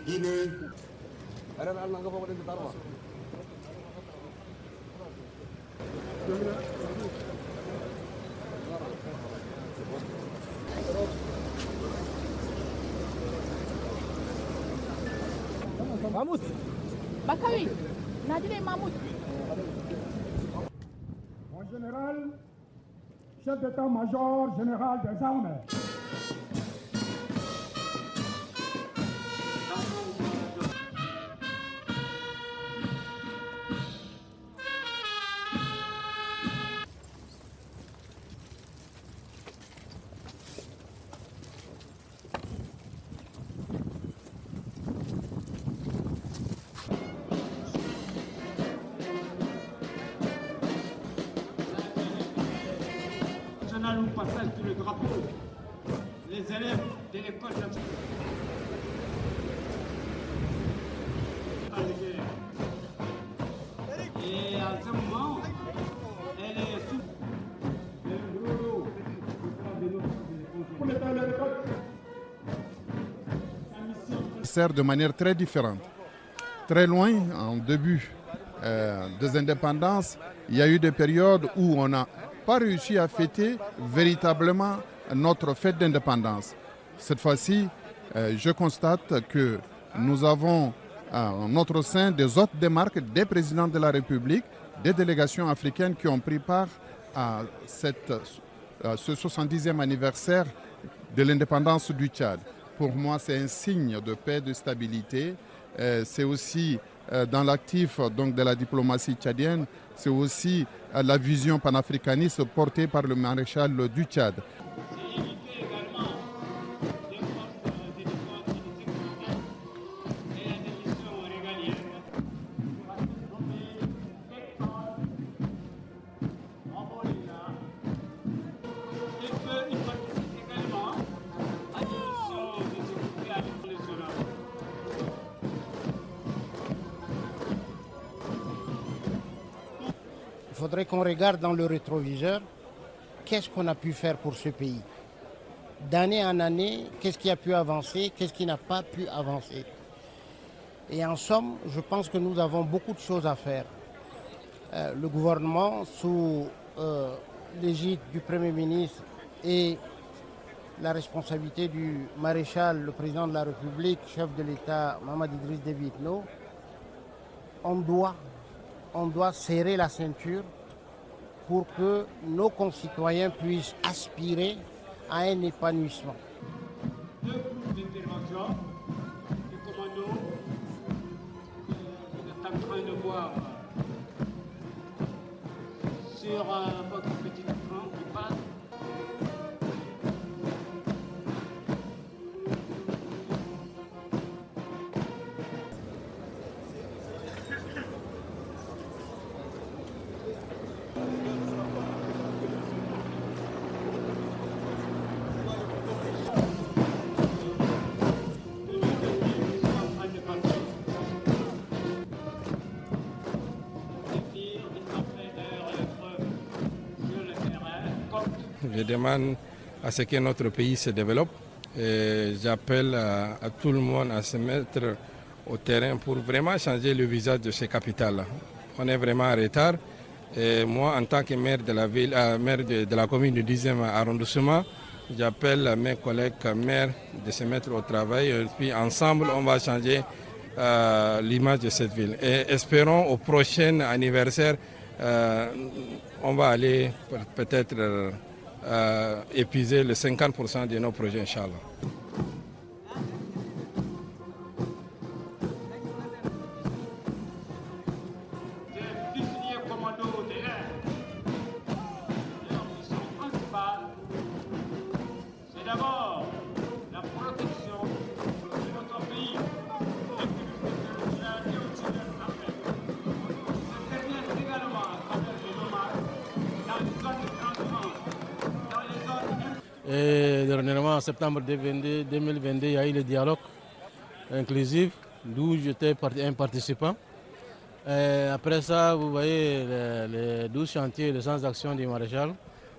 Guinée. Mahmoud. Bakary. Nadine Mahmoud. Mon général, chef d'état-major général des armées. Nous passage sous le drapeau, les élèves de l'école et à ce moment, elle est sous le rouleau sert de manière très différente. Très loin, en début des indépendances, il y a eu des périodes où on n'a pas réussi à fêter véritablement notre fête d'indépendance. Cette fois-ci, je constate que nous avons en notre sein des hôtes des marques, des présidents de la République, des délégations africaines qui ont pris part à ce 70e anniversaire de l'indépendance du Tchad. Pour moi, c'est un signe de paix, de stabilité. C'est aussi dans l'actif donc, de la diplomatie tchadienne, c'est aussi la vision panafricaniste portée par le maréchal du Tchad. Il faudrait qu'on regarde dans le rétroviseur qu'est-ce qu'on a pu faire pour ce pays. D'année en année, qu'est-ce qui a pu avancer, qu'est-ce qui n'a pas pu avancer. Et en somme, je pense que nous avons beaucoup de choses à faire. Le gouvernement, sous l'égide du Premier ministre et la responsabilité du maréchal, le président de la République, chef de l'État, Mahamadou Idriss Déby Itno, on doit serrer la ceinture pour que nos concitoyens puissent aspirer à un épanouissement. Deux groupes d'intervention du commando que vous êtes en train de voir sur votre petit écran qui passe. Je demande à ce que notre pays se développe et j'appelle à tout le monde à se mettre au terrain pour vraiment changer le visage de ces capitales. On est vraiment en retard et moi en tant que maire de la ville, maire de la commune du 10e arrondissement, j'appelle mes collègues maires de se mettre au travail et puis ensemble on va changer l'image de cette ville. Et espérons au prochain anniversaire, on va aller peut-être épuiser les 50% de nos projets, Inch'Allah. C'est d'abord la protection de notre pays, Et dernièrement, en septembre 2022, il y a eu le dialogue inclusif, d'où j'étais un participant. Et après ça, vous voyez les 12 chantiers, les centres d'action du maréchal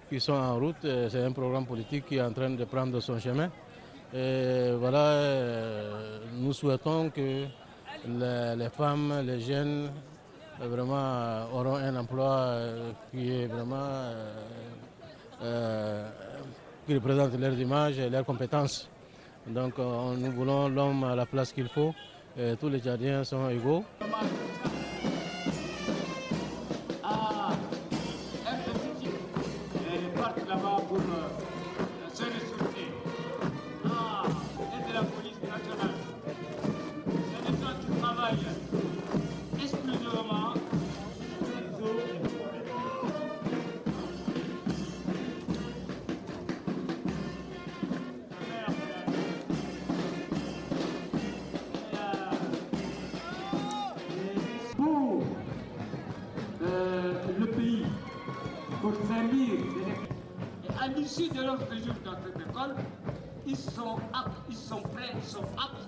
qui sont en route. C'est un programme politique qui est en train de prendre son chemin. Et voilà, nous souhaitons que les femmes, les jeunes, vraiment auront un emploi qui est vraiment qui représente leurs images et leurs compétences. Donc nous voulons l'homme à la place qu'il faut. Et tous les Tchadiens sont égaux. Ah, un petit type. Ils partent là-bas pour se ressourcer. Ah, et de la police nationale. C'est des gens qui travaillent exclusivement. Pour le pays, pour servir. Et à l'issue de leur séjour dans cette école, ils sont aptes, ils sont prêts, ils sont aptes